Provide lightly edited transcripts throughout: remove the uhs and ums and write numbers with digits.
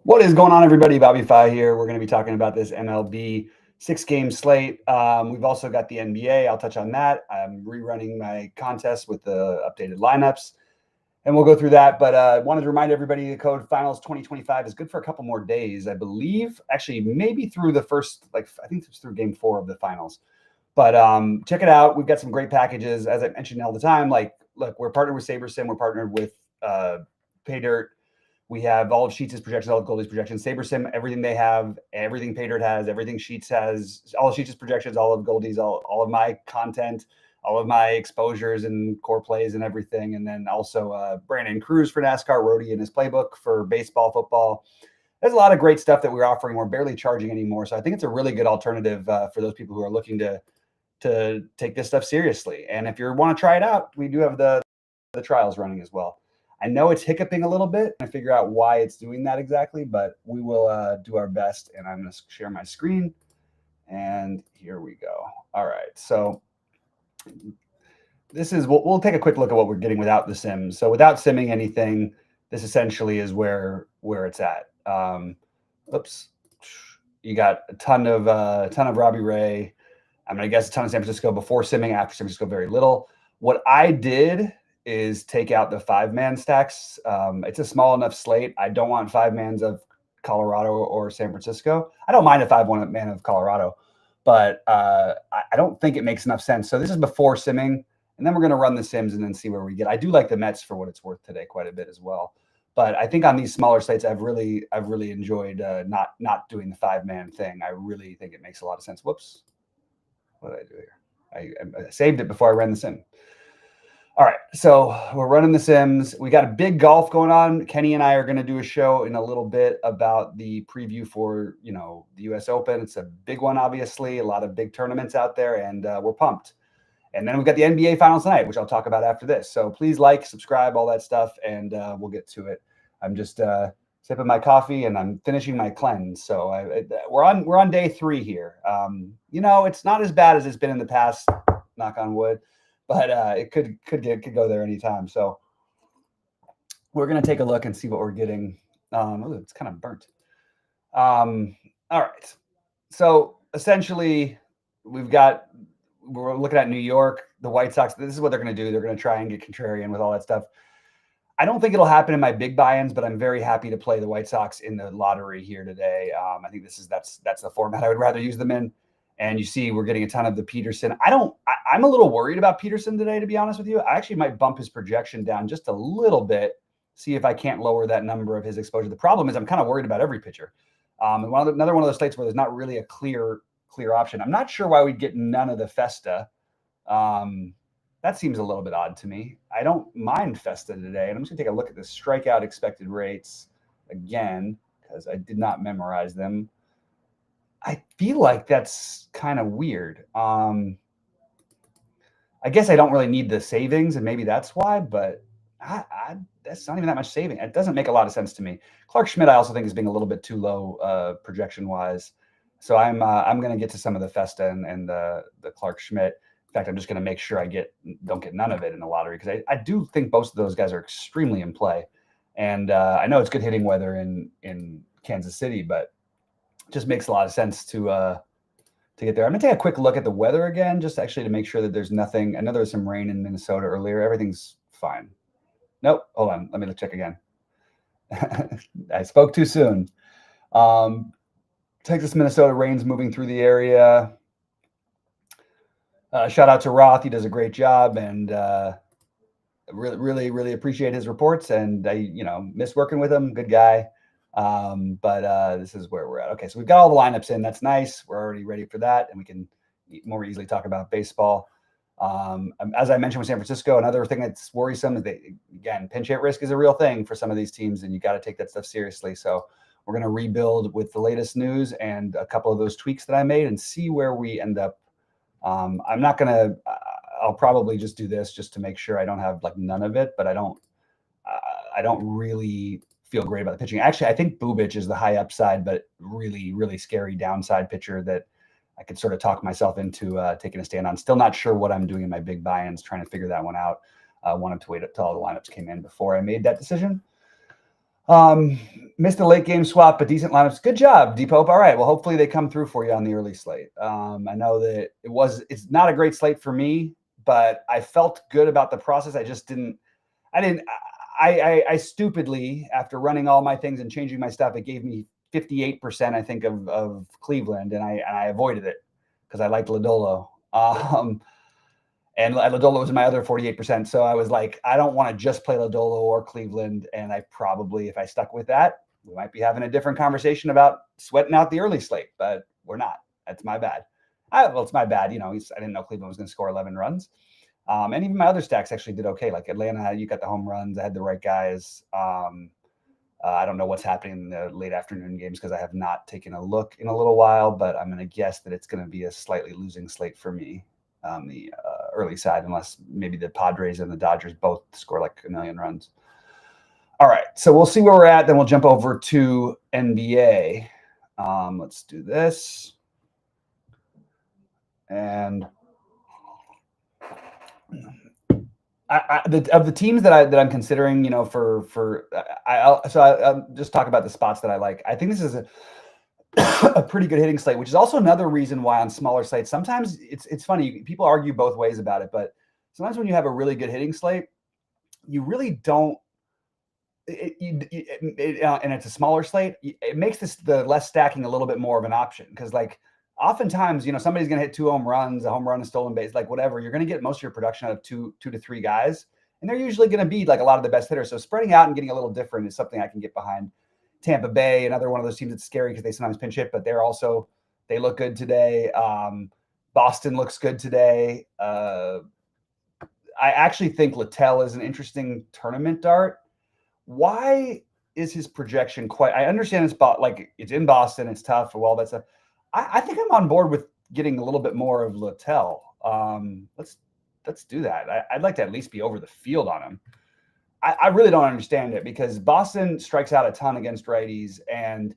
What is going on, everybody? Bobby Fi here. We're going to be talking about this MLB 6-game slate. We've also got the NBA. I'll touch on that. I'm rerunning my contest with the updated lineups, and we'll go through that. But I wanted to remind everybody the code Finals 2025 is good for a couple more days, I believe. Actually, maybe through the first, I think it's through Game 4 of the Finals. But check it out. We've got some great packages. As I mentioned all the time, look, we're partnered with SaberSim. We're partnered with PayDirt. We have all of Sheets' projections, all of Goldie's projections. SaberSim, everything they have, everything PayDirt has, everything Sheets has, all of Sheets' projections, all of Goldie's, all of my content, all of my exposures and core plays and everything. And then also Brandon Cruz for NASCAR, Rhodey in his playbook for baseball, football. There's a lot of great stuff that we're offering. We're barely charging anymore. So I think it's a really good alternative for those people who are looking to take this stuff seriously. And if you want to try it out, we do have the trials running as well. I know it's hiccuping a little bit and figure out why it's doing that exactly, but we will do our best. And I'm going to share my screen. And here we go. All right. So this is, we'll take a quick look at what we're getting without the sims. So without simming anything, this essentially is where it's at. Oops. You got a ton of Robbie Ray. I'm going to guess a ton of San Francisco before simming, after San Francisco, very little. What I did is take out the 5-man stacks. It's a small enough slate. I don't want 5-mans of Colorado or San Francisco. I don't mind a 5-man of Colorado, but I don't think it makes enough sense. So this is before simming, and then we're going to run the sims and then see where we get. I do like the Mets for what it's worth today quite a bit as well. But I think on these smaller slates, I've really enjoyed not doing the 5-man thing. I really think it makes a lot of sense. Whoops. What did I do here? I saved it before I ran the sim. All right, so we're running the sims. We got a big golf going on. Kenny and I are going to do a show in a little bit about the preview for, the U.S. Open. It's a big one, obviously. A lot of big tournaments out there, and we're pumped. And then we've got the NBA Finals tonight, which I'll talk about after this. So please like, subscribe, all that stuff, and we'll get to it. I'm just sipping my coffee, and I'm finishing my cleanse. So we're on day 3 here. It's not as bad as it's been in the past, knock on wood. But it could go there anytime. So we're going to take a look and see what we're getting. It's kind of burnt. All right. So essentially, we're looking at New York, the White Sox. This is what they're going to do. They're going to try and get contrarian with all that stuff. I don't think it'll happen in my big buy-ins, but I'm very happy to play the White Sox in the lottery here today. I think that's the format I would rather use them in. And you see we're getting a ton of the Peterson. I'm a little worried about Peterson today, to be honest with you. I actually might bump his projection down just a little bit, see if I can't lower that number of his exposure. The problem is I'm kind of worried about every pitcher. Another one of those slates where there's not really a clear option. I'm not sure why we'd get none of the Festa. That seems a little bit odd to me. I don't mind Festa today. And I'm just going to take a look at the strikeout expected rates again, because I did not memorize them. I feel like that's kind of weird. I guess I don't really need the savings, and maybe that's why, but that's not even that much saving. It doesn't make a lot of sense to me. Clark Schmidt, I also think, is being a little bit too low projection-wise. So I'm going to get to some of the Festa and the Clark Schmidt. In fact, I'm just going to make sure I don't get none of it in the lottery, because I do think both of those guys are extremely in play. And I know it's good hitting weather in Kansas City, but just makes a lot of sense to get there. I'm going to take a quick look at the weather again, just actually to make sure that there's nothing. I know there was some rain in Minnesota earlier. Everything's fine. Nope. Hold on. Let me check again. I spoke too soon. Texas, Minnesota, rain's moving through the area. Shout out to Roth. He does a great job, and really appreciate his reports. And I, miss working with him. Good guy. But this is where we're at. Okay, so we've got all the lineups in. That's nice. We're already ready for that, and we can more easily talk about baseball. As I mentioned with San Francisco, another thing that's worrisome is again, pinch hit risk is a real thing for some of these teams, and you got to take that stuff seriously. So we're going to rebuild with the latest news and a couple of those tweaks that I made and see where we end up. I'll probably just do this just to make sure I don't have none of it, but I don't really feel great about the pitching. Actually, I think Bubic is the high upside, but really scary downside pitcher that I could sort of talk myself into taking a stand on. Still not sure what I'm doing in my big buy-ins, trying to figure that one out. Wanted to wait until all the lineups came in before I made that decision. Missed a late game swap, but decent lineups. Good job, Deepope. All right. Well, hopefully they come through for you on the early slate. I know that it's not a great slate for me, but I felt good about the process. I stupidly, after running all my things and changing my stuff, it gave me 58%, I think, of Cleveland, and I avoided it because I liked Lodolo. And Lodolo was my other 48%. So I was like, I don't want to just play Lodolo or Cleveland. And I probably, if I stuck with that, we might be having a different conversation about sweating out the early slate, but we're not. That's my bad. Well, it's my bad. I didn't know Cleveland was going to score 11 runs. And even my other stacks actually did okay. Like Atlanta, you got the home runs. I had the right guys. I don't know what's happening in the late afternoon games because I have not taken a look in a little while, but I'm going to guess that it's going to be a slightly losing slate for me on the early side, unless maybe the Padres and the Dodgers both score like a million runs. All right, so we'll see where we're at. Then we'll jump over to NBA. Let's do this. And of the teams that I'm considering, I'll just talk about the spots that I like. I think this is a pretty good hitting slate, which is also another reason why on smaller slates, sometimes it's funny. People argue both ways about it, but sometimes when you have a really good hitting slate, you really don't. And it's a smaller slate. It makes the less stacking a little bit more of an option because, like, oftentimes, somebody's going to hit 2 home runs, a home run, a stolen base, like whatever. You're going to get most of your production out of two to three guys, and they're usually going to be like a lot of the best hitters. So spreading out and getting a little different is something I can get behind. Tampa Bay, another one of those teams that's scary because they sometimes pinch hit, but they look good today. Boston looks good today. I actually think Littell is an interesting tournament dart. Why is his projection I understand it's in Boston, it's tough for all that stuff. I think I'm on board with getting a little bit more of Littell. Let's do that. I'd like to at least be over the field on him. I really don't understand it because Boston strikes out a ton against righties, and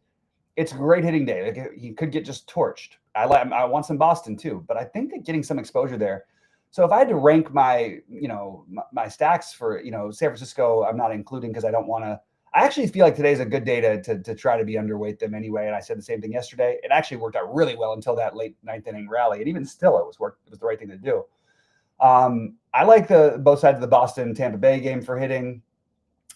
it's a great hitting day. Like, he could get just torched. I want some Boston too, but I think that getting some exposure there. So if I had to rank my stacks for San Francisco, I'm not including because I don't want to. I actually feel like today's a good day to try to be underweight them anyway. And I said the same thing yesterday. It actually worked out really well until that late ninth inning rally, and even still, it was the right thing to do. I like both sides of the Boston Tampa Bay game for hitting.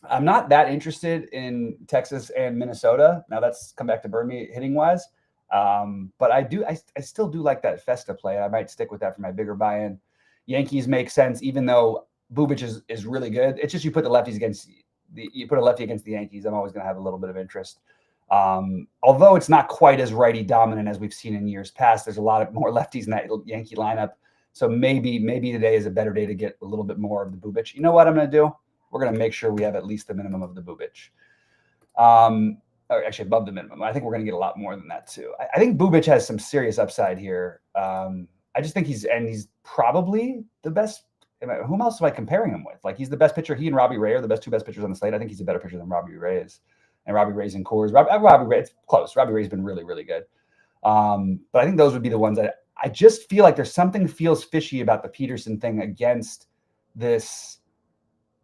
I'm not that interested in Texas and Minnesota. Now that's come back to burn me hitting wise. But I still do like that Festa play. I might stick with that for my bigger buy-in. Yankees make sense, even though Bubic is really good. It's just you put a lefty against the Yankees, I'm always going to have a little bit of interest. Although it's not quite as righty dominant as we've seen in years past, there's a lot more lefties in that Yankee lineup. So maybe today is a better day to get a little bit more of the Bubic. You know what I'm going to do? We're going to make sure we have at least the minimum of the Bubic. Or actually above the minimum. I think we're going to get a lot more than that too. I think Bubic has some serious upside here. I just think he's probably the best. Whom else am I comparing him with? Like, he's the best pitcher. He and Robbie Ray are the two best pitchers on the slate. I think he's a better pitcher than Robbie Ray is. And Robbie Ray's in Coors. Robbie Ray, it's close. Robbie Ray's been really, really good. But I think those would be the ones that I just feel like there's something feels fishy about the Peterson thing against this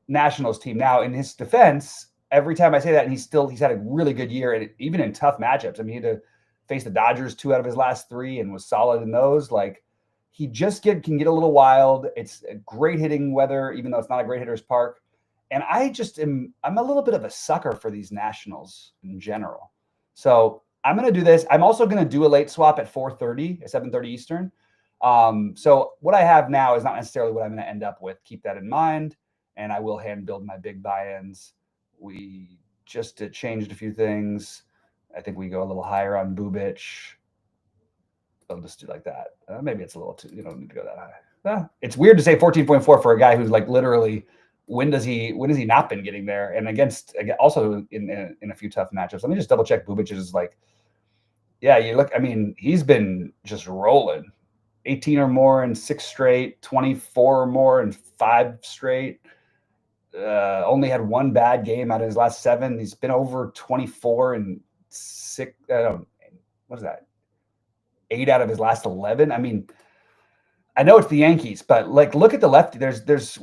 Nationals team. Now, in his defense, every time I say that, and he's had a really good year, and even in tough matchups. I mean, he had to face the Dodgers 2 out of his last 3 and was solid in those. Like, he just can get a little wild. It's a great hitting weather, even though it's not a great hitter's park. And I'm a little bit of a sucker for these Nationals in general. So I'm going to do this. I'm also going to do a late swap at 4:30, 7:30 Eastern. So what I have now is not necessarily what I'm going to end up with. Keep that in mind. And I will hand build my big buy-ins. We just changed a few things. I think we go a little higher on Bubic. I'll just do like that. Maybe it's a little too, you don't need to go that high. It's weird to say 14.4 for a guy who's like literally, when has he not been getting there? And also in a few tough matchups. Let me just double check Bubic's he's been just rolling. 18 or more in 6 straight, 24 or more in 5 straight. Only had 1 bad game out of his last 7. He's been over 24 and 6. What is that? 8 out of his last 11. I mean, I know it's the Yankees, but like, look at the lefty. There's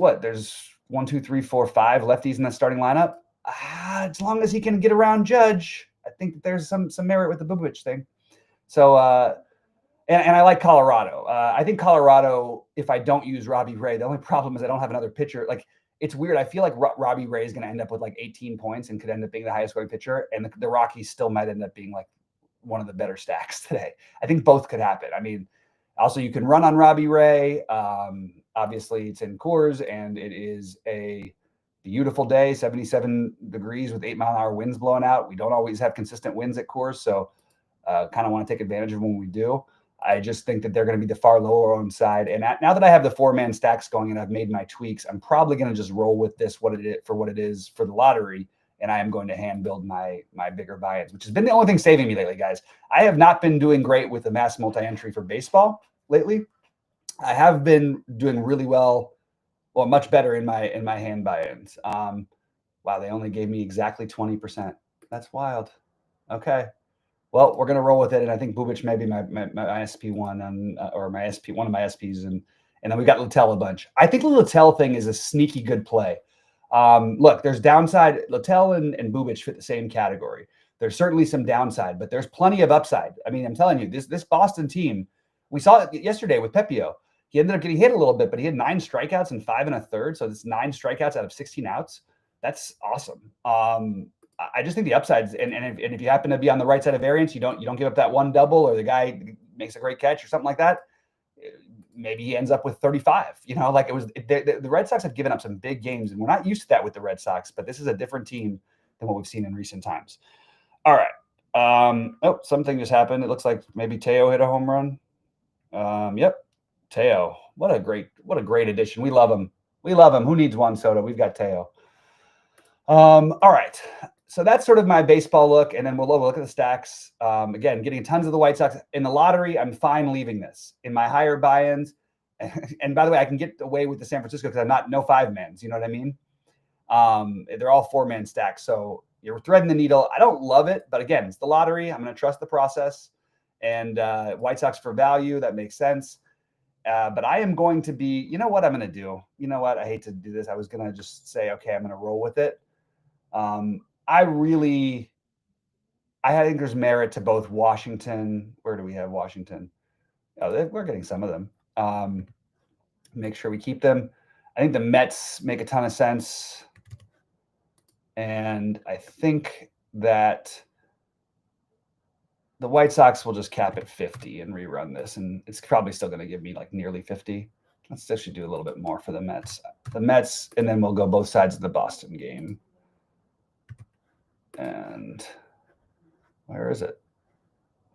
1, 2, 3, 4, 5 lefties in the starting lineup. as long as he can get around Judge, I think that there's some merit with the Bubic thing. So, and I like Colorado. I think Colorado, if I don't use Robbie Ray, the only problem is I don't have another pitcher. Like, it's weird. I feel like Robbie Ray is going to end up with like 18 points and could end up being the highest scoring pitcher. And the Rockies still might end up being like one of the better stacks today. I think both could happen. I mean, also you can run on Robbie Ray. Obviously, it's in Coors, and it is a beautiful day, 77 degrees with 8-mile-an-hour winds blowing out. We don't always have consistent winds at Coors, so kind of want to take advantage of when we do. I just think that they're going to be the far lower owned side. And now that I have the 4-man stacks going and I've made my tweaks, I'm probably going to just roll with this what it is for the lottery. And I am going to hand build my bigger buy-ins, which has been the only thing saving me lately, guys. I have not been doing great with the mass multi-entry for baseball lately. I have been doing really well, much better in my hand buy-ins. Wow, they only gave me exactly 20%. That's wild. Okay. Well, we're going to roll with it, and I think Bubic may be my SP1 or my SP, one of my SPs, and then we got Littell a bunch. I think the Littell thing is a sneaky good play. Look, there's downside. Littell and Bubic fit the same category. There's certainly some downside, but there's plenty of upside. I mean, I'm telling you, this Boston team, we saw it yesterday with Pepio. He ended up getting hit a little bit, but he had 9 strikeouts and 5 1/3. So it's 9 strikeouts out of 16 outs. That's awesome. I just think the upsides, and if you happen to be on the right side of variance, you don't give up that one double, or the guy makes a great catch or something like that. Maybe he ends up with 35. Like it was the Red Sox have given up some big games, and we're not used to that with the Red Sox. But this is a different team than what we've seen in recent times. All right. Something just happened. It looks like maybe Teo hit a home run. Yep, Teo. What a great addition. We love him. Who needs Juan Soto? We've got Teo. All right. So that's sort of my baseball look, and then we'll look at the stacks. Again, getting tons of the White Sox. In the lottery, I'm fine leaving this. In my higher buy-ins, and by the way, I can get away with the San Francisco because I'm not no 5-mans. You know what I mean? They're all 4-man stacks, so you're threading the needle. I don't love it, but again, it's the lottery. I'm going to trust the process, and White Sox for value. That makes sense. But I am going to be, you know what I'm going to do? You know what? I hate to do this. I was going to just say, okay, I'm going to roll with it. I think there's merit to both Washington. Where do we have Washington? Oh, we're getting some of them. Make sure we keep them. I think the Mets make a ton of sense. And I think that the White Sox will just cap at 50 and rerun this. And it's probably still going to give me like nearly 50. Let's actually do a little bit more for the Mets. And then we'll go both sides of the Boston game. And where is it?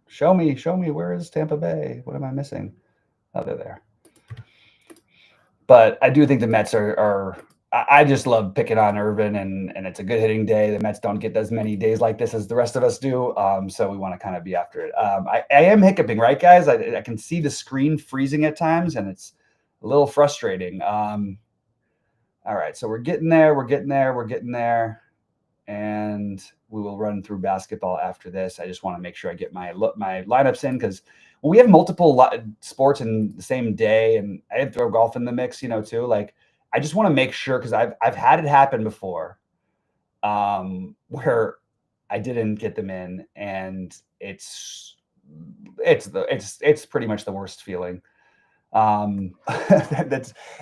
Show me, where is Tampa Bay? What am I missing? Oh, they're there. But I do think the Mets are I just love picking on Irvin, and it's a good hitting day. The Mets don't get as many days like this as the rest of us do. So we want to kind of be after it. I am hiccuping, right, guys? I can see the screen freezing at times, and it's a little frustrating. All right, so we're getting there. And we will run through basketball after this. I just want to make sure I get my lineups in, because when we have multiple sports in the same day, and I had to throw golf in the mix, too. Like, I just want to make sure, because I've had it happen before, where I didn't get them in, and it's pretty much the worst feeling.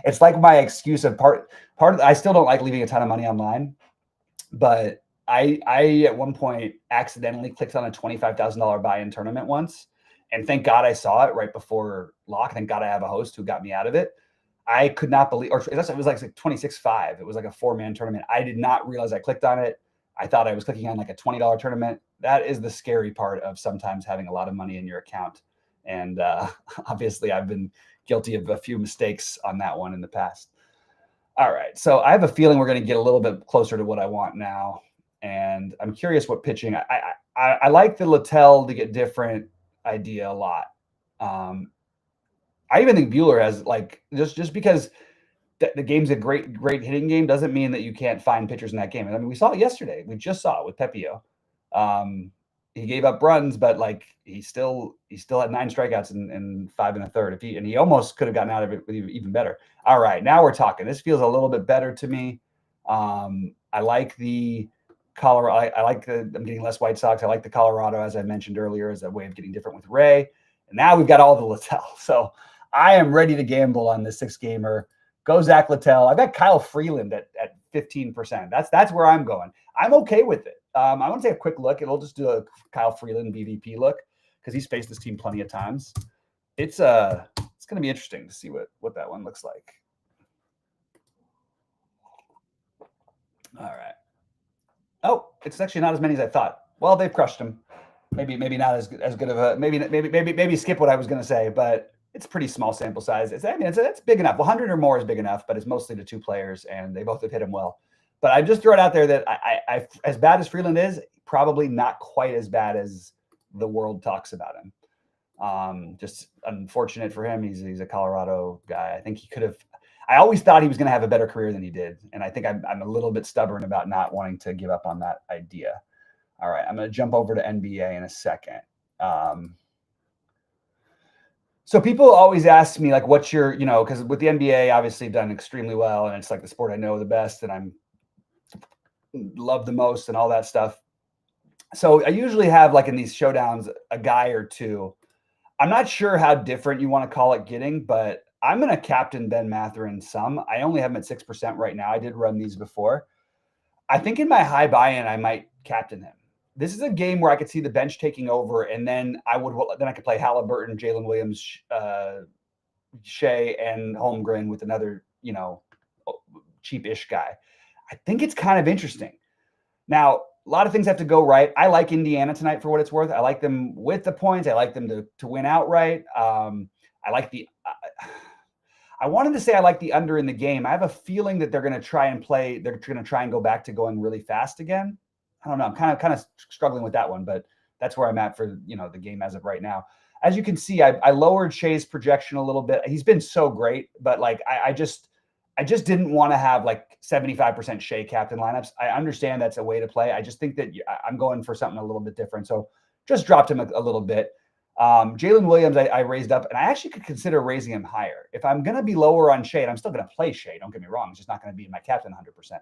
It's like my excuse of part of. I still don't like leaving a ton of money online. But I at one point accidentally clicked on a $25,000 buy-in tournament once, and thank God I saw it right before lock. Thank God I have a host who got me out of it. I could not believe, or it was like 26.5. It was like a 4-man tournament. I did not realize I clicked on it. I thought I was clicking on like a $20 tournament. That is the scary part of sometimes having a lot of money in your account. And obviously I've been guilty of a few mistakes on that one in the past. All right, so I have a feeling we're going to get a little bit closer to what I want now, and I'm curious what pitching. I like the Littell to get different idea a lot. I even think Buehler has, like, just because the game's a great hitting game doesn't mean that you can't find pitchers in that game. And I mean, we saw it yesterday. We just saw it with Pepio. He gave up runs, but like he still had 9 strikeouts and 5 1/3. And he almost could have gotten out of it with even better. All right, now we're talking. This feels a little bit better to me. I like the Colorado. I'm getting less White Sox. I like the Colorado, as I mentioned earlier, as a way of getting different with Ray. And now we've got all the Littell. So I am ready to gamble on this 6-gamer. Go Zach Littell. I've got Kyle Freeland at 15%. That's where I'm going. I'm okay with it. I want to take a quick look. It'll just do a Kyle Freeland BVP look because he's faced this team plenty of times. It's going to be interesting to see what that one looks like. All right. Oh, it's actually not as many as I thought. Well, they've crushed him. Maybe not as good of a maybe skip what I was going to say, but it's pretty small sample size. It's big enough. 100 or more is big enough, but it's mostly the 2 players, and they both have hit him well. But I just throw it out there that I as bad as Freeland is, probably not quite as bad as the world talks about him. Just unfortunate for him. He's a Colorado guy. I think he could have. I always thought he was going to have a better career than he did, and I think I'm a little bit stubborn about not wanting to give up on that idea. All right, I'm going to jump over to NBA in a second. So people always ask me, like, what's your, because with the NBA, obviously done extremely well, and it's like the sport I know the best and I'm love the most and all that stuff. So I usually have, like, in these showdowns, a guy or two. I'm not sure how different you want to call it getting, but I'm going to captain Ben Mathurin some. I only have him at 6% right now. I did run these before. I think in my high buy-in, I might captain him. This is a game where I could see the bench taking over, and then I could play Halliburton, Jalen Williams, Shea, and Holmgren with another, cheap-ish guy. I think it's kind of interesting. Now, a lot of things have to go right. I like Indiana tonight for what it's worth. I like them with the points. I like them to win outright. I like the. I wanted to say I like the under in the game. I have a feeling that they're going to try and play. They're going to try and go back to going really fast again. I don't know. I'm kind of struggling with that one, but that's where I'm at for the game as of right now. As you can see, I lowered Shea's projection a little bit. He's been so great, but like I just didn't want to have like 75% Shea captain lineups. I understand that's a way to play. I just think that I'm going for something a little bit different. So just dropped him a little bit. Jalen Williams, I raised up, and I actually could consider raising him higher. If I'm going to be lower on Shea, and I'm still going to play Shea, don't get me wrong. It's just not going to be my captain 100%.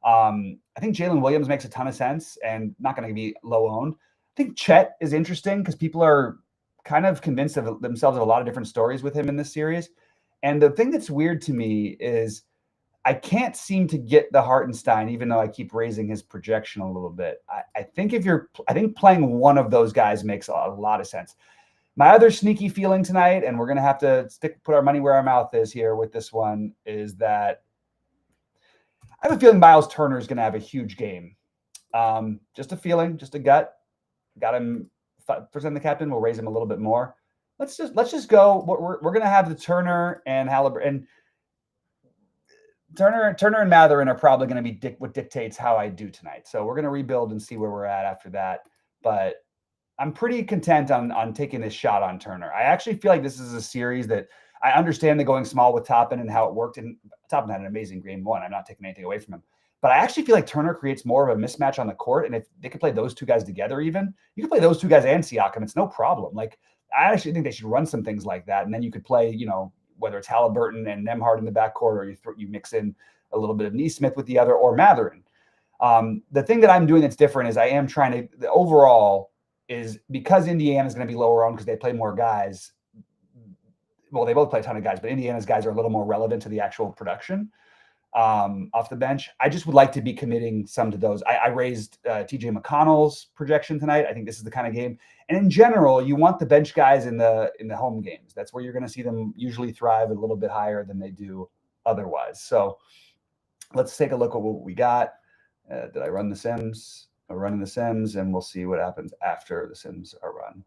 I think Jalen Williams makes a ton of sense and not going to be low owned. I think Chet is interesting because people are kind of convinced of themselves of a lot of different stories with him in this series. And the thing that's weird to me is I can't seem to get the Hartenstein, even though I keep raising his projection a little bit. I think playing one of those guys makes a lot of sense. My other sneaky feeling tonight, and we're going to have to put our money where our mouth is here with this one, is that I have a feeling Miles Turner is going to have a huge game. Just a feeling, just a gut. Got him 5% the captain. We'll raise him a little bit more. Let's just go. We're going to have the Turner and Halliburton. Turner and Mathurin are probably going to be what dictates how I do tonight. So we're going to rebuild and see where we're at after that. But I'm pretty content on taking this shot on Turner. I actually feel like this is a series that I understand the going small with Toppin and how it worked. And Toppin had an amazing game 1. I'm not taking anything away from him. But I actually feel like Turner creates more of a mismatch on the court. And if they could play those two guys together, even, you could play those two guys and Siakam. It's no problem. Like, I actually think they should run some things like that. And then you could play, whether it's Halliburton and Nembhard in the backcourt, or you mix in a little bit of Neesmith with the other, or Mathurin. The thing that I'm doing that's different is I am trying to, the overall is because Indiana is going to be lower on because they play more guys. Well, they both play a ton of guys, but Indiana's guys are a little more relevant to the actual production off the bench. I just would like to be committing some to those. I raised TJ McConnell's projection tonight. I think this is the kind of game. And in general, you want the bench guys in the home games. That's where you're going to see them usually thrive a little bit higher than they do otherwise. So let's take a look at what we got. Did I run the Sims? I'm running the Sims, and we'll see what happens after the Sims are run.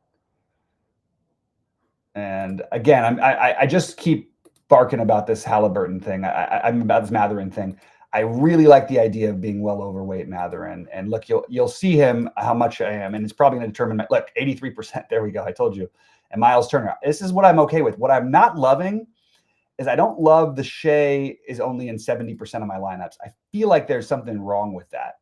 And again, I just keep barking about this Halliburton thing. I'm about this Mathurin thing. I really like the idea of being well overweight Mathurin. And look, you'll see him how much I am, and it's probably going to determine. Look, 83%. There we go. I told you. And Miles Turner. This is what I'm okay with. What I'm not loving is I don't love the Shea is only in 70% of my lineups. I feel like there's something wrong with that.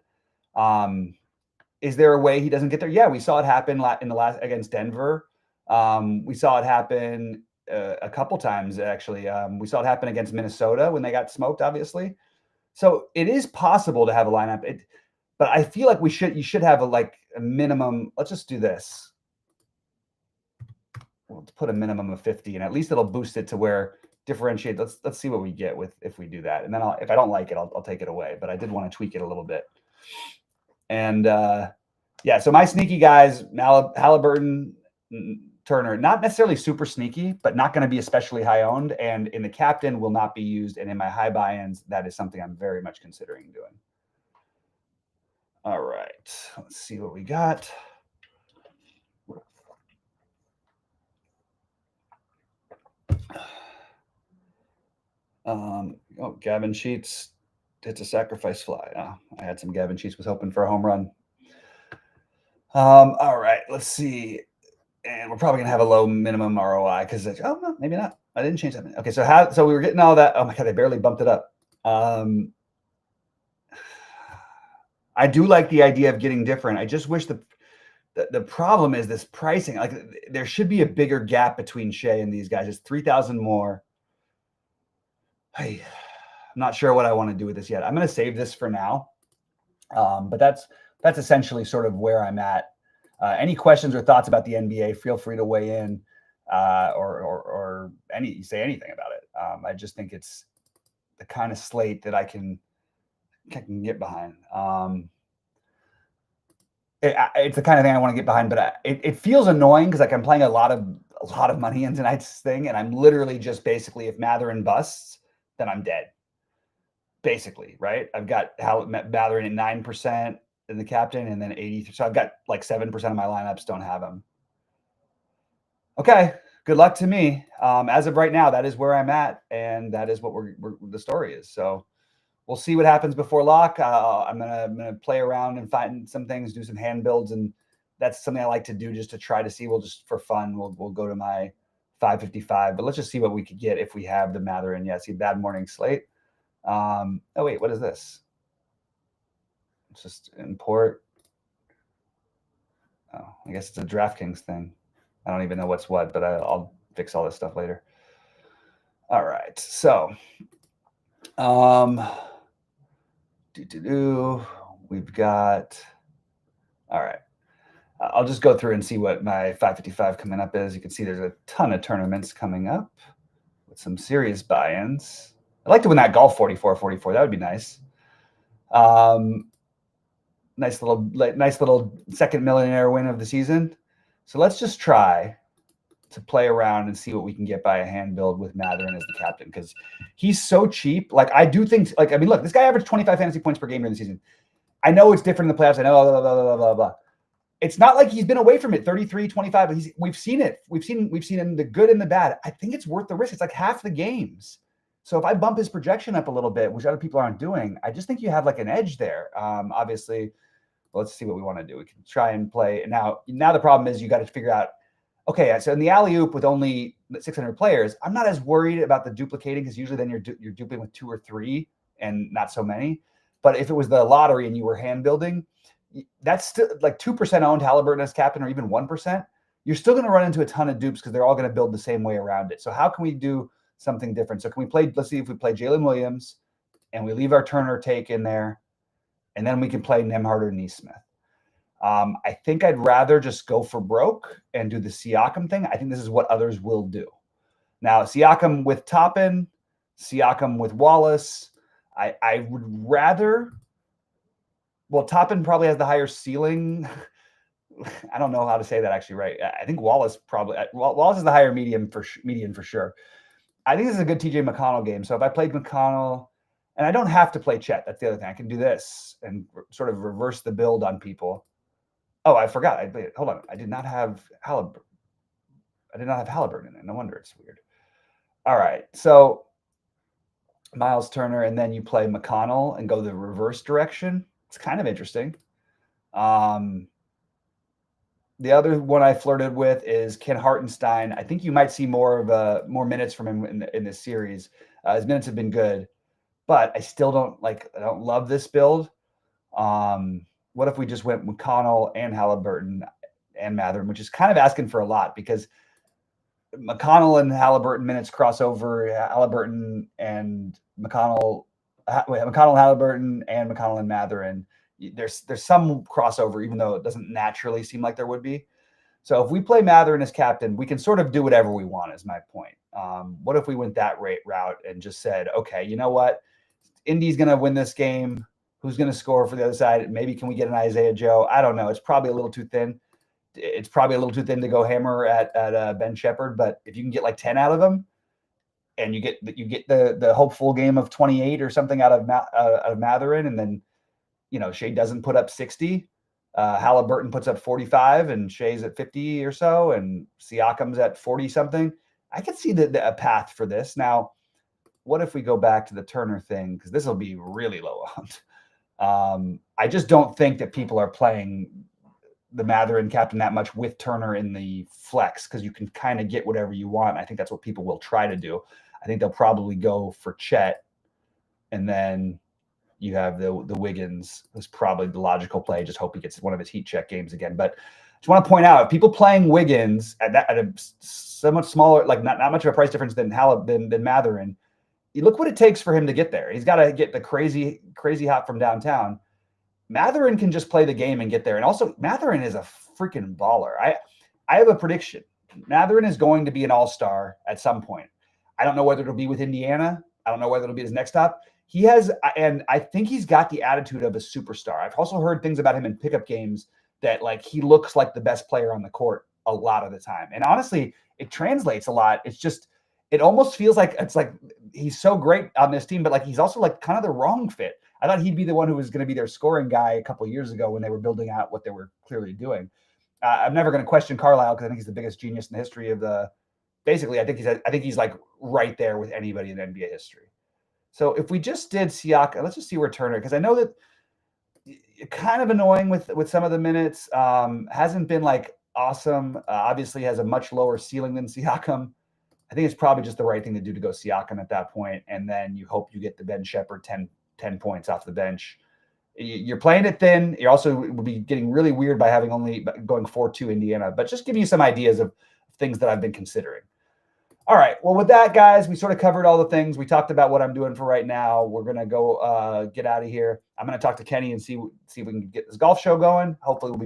Is there a way he doesn't get there? Yeah, we saw it happen in the last against Denver. We saw it happen a couple times, actually. We saw it happen against Minnesota when they got smoked, obviously. So it is possible to have a lineup. But I feel like you should have a minimum. Let's just do this. We'll put a minimum of 50, and at least it'll boost it to where differentiate. Let's see what we get if we do that. And then if I don't like it, I'll take it away. But I did want to tweak it a little bit. And yeah, so my sneaky guys, Halliburton, Turner, not necessarily super sneaky, but not going to be especially high owned. And in the captain will not be used. And in my high buy-ins, that is something I'm very much considering doing. All right, let's see what we got. Oh, Gavin Sheets hits a sacrifice fly. Oh, I had some Gavin Sheets, was hoping for a home run. All right, let's see. And we're probably gonna have a low minimum ROI because oh no, maybe not. I didn't change that. Okay, so we were getting all that. Oh my god, they barely bumped it up. I do like the idea of getting different. I just wish the problem is this pricing. Like there should be a bigger gap between Shea and these guys. It's 3,000 more. I'm not sure what I want to do with this yet. I'm going to save this for now. But that's essentially sort of where I'm at. Any questions or thoughts about the NBA, feel free to weigh in or say anything about it. I just think it's the kind of slate that I can get behind. It's the kind of thing I want to get behind, but it feels annoying because like I'm playing a lot of money in tonight's thing, and I'm literally just basically if Matherin busts, then I'm dead. Basically, right? I've got Matherin at 9% in the captain, and then 80. So I've got like 7% of my lineups don't have him. Okay, good luck to me. As of right now, that is where I'm at, and that is what the story is. So we'll see what happens before lock. I'm gonna play around and find some things, do some hand builds, and that's something I like to do just to try to see. We'll just for fun, we'll go to my 555, but let's just see what we could get if we have the Matherin. Yeah, see bad morning slate. Oh wait, what is this? It's just import. Oh, I guess it's a DraftKings thing. I don't even know what's what, but I'll fix all this stuff later. All right, so we've got. All right, I'll just go through and see what my 555 coming up is. You can see there's a ton of tournaments coming up with some serious buy-ins. I'd like to win that golf 44-44. That would be nice. Nice little second millionaire win of the season. So let's just try to play around and see what we can get by a hand build with Matherin as the captain because he's so cheap. Like I do think, like I mean, look, this guy averaged 25 fantasy points per game during the season. I know it's different in the playoffs. I know blah, blah, blah, blah, blah. It's not like he's been away from it 33, 25. But we've seen it. We've seen in the good and the bad. I think it's worth the risk. It's like half the games. So if I bump his projection up a little bit, which other people aren't doing, I just think you have like an edge there. Obviously, let's see what we want to do. We can try and play. Now the problem is you got to figure out, okay, so in the alley-oop with only 600 players, I'm not as worried about the duplicating because usually then you're duping with 2 or 3 and not so many. But if it was the lottery and you were hand building, that's still like 2% owned Halliburton as captain or even 1%. You're still going to run into a ton of dupes because they're all going to build the same way around it. So how can we do something different? So can we play, let's see if we play Jalen Williams and we leave our Turner take in there, and then we can play Nembhard or Neesmith. I think I'd rather just go for broke and do the Siakam thing. I think this is what others will do. Now, Siakam with Toppin, Siakam with Wallace. I would rather, well, Toppin probably has the higher ceiling. I don't know how to say that actually right. I think Wallace is the higher median for sure. I think this is a good TJ McConnell game. So if I played McConnell, and I don't have to play Chet, that's the other thing. I can do this and sort of reverse the build on people. Oh, I forgot. Hold on. I did not have Halliburton. In it. No wonder it's weird. All right. So Miles Turner, and then you play McConnell and go the reverse direction. It's kind of interesting. The other one I flirted with is Ken Hartenstein. I think you might see more minutes from him in this series. His minutes have been good, but I still don't love this build. What if we just went McConnell and Halliburton and Matherin, which is kind of asking for a lot because McConnell and Halliburton minutes cross over. Halliburton and McConnell, Halliburton and McConnell and Matherin. there's some crossover, even though it doesn't naturally seem like there would be. So if we play Matherin as captain, we can sort of do whatever we want, is my point. What if we went that route and just said, okay, you know what? Indy's going to win this game. Who's going to score for the other side? Maybe can we get an Isaiah Joe? I don't know. It's probably a little too thin. It's probably a little too thin to go hammer at Ben Shepherd. But if you can get like 10 out of him, and you get the hopeful game of 28 or something out of Matherin, and then Shea doesn't put up 60. Halliburton puts up 45 and Shea's at 50 or so, and Siakam's at 40 something. I could see a path for this. Now, what if we go back to the Turner thing? Because this will be really low owned. I just don't think that people are playing the Matherin captain that much with Turner in the flex, because you can kind of get whatever you want. I think that's what people will try to do. I think they'll probably go for Chet, and then you have the Wiggins was probably the logical play. Just hope he gets one of his heat check games again. But I just want to point out, if people playing Wiggins at a somewhat smaller, like not much of a price difference than Matherin, you look what it takes for him to get there. He's got to get the crazy hop from downtown. Matherin can just play the game and get there. And also, Matherin is a freaking baller. I have a prediction. Matherin is going to be an all-star at some point. I don't know whether it'll be with Indiana. I don't know whether it'll be his next stop. He has, and I think he's got the attitude of a superstar. I've also heard things about him in pickup games that like he looks like the best player on the court a lot of the time. And honestly, it translates a lot. It's just, it almost feels like it's like he's so great on this team, but like he's also like kind of the wrong fit. I thought he'd be the one who was going to be their scoring guy a couple of years ago when they were building out what they were clearly doing. I'm never going to question Carlisle because I think he's the biggest genius in the history of the. Basically, I think he's like right there with anybody in NBA history. So if we just did Siakam, let's just see where Turner, because I know that kind of annoying with some of the minutes. Hasn't been like awesome. Obviously has a much lower ceiling than Siakam. I think it's probably just the right thing to do to go Siakam at that point, and then you hope you get the Ben Shepherd 10 points off the bench. You're playing it thin. You also will be getting really weird by having only going 4-2 Indiana, but just giving you some ideas of things that I've been considering. All right. Well, with that, guys, we sort of covered all the things. We talked about what I'm doing for right now. We're going to go get out of here. I'm going to talk to Kenny and see if we can get this golf show going. Hopefully we'll be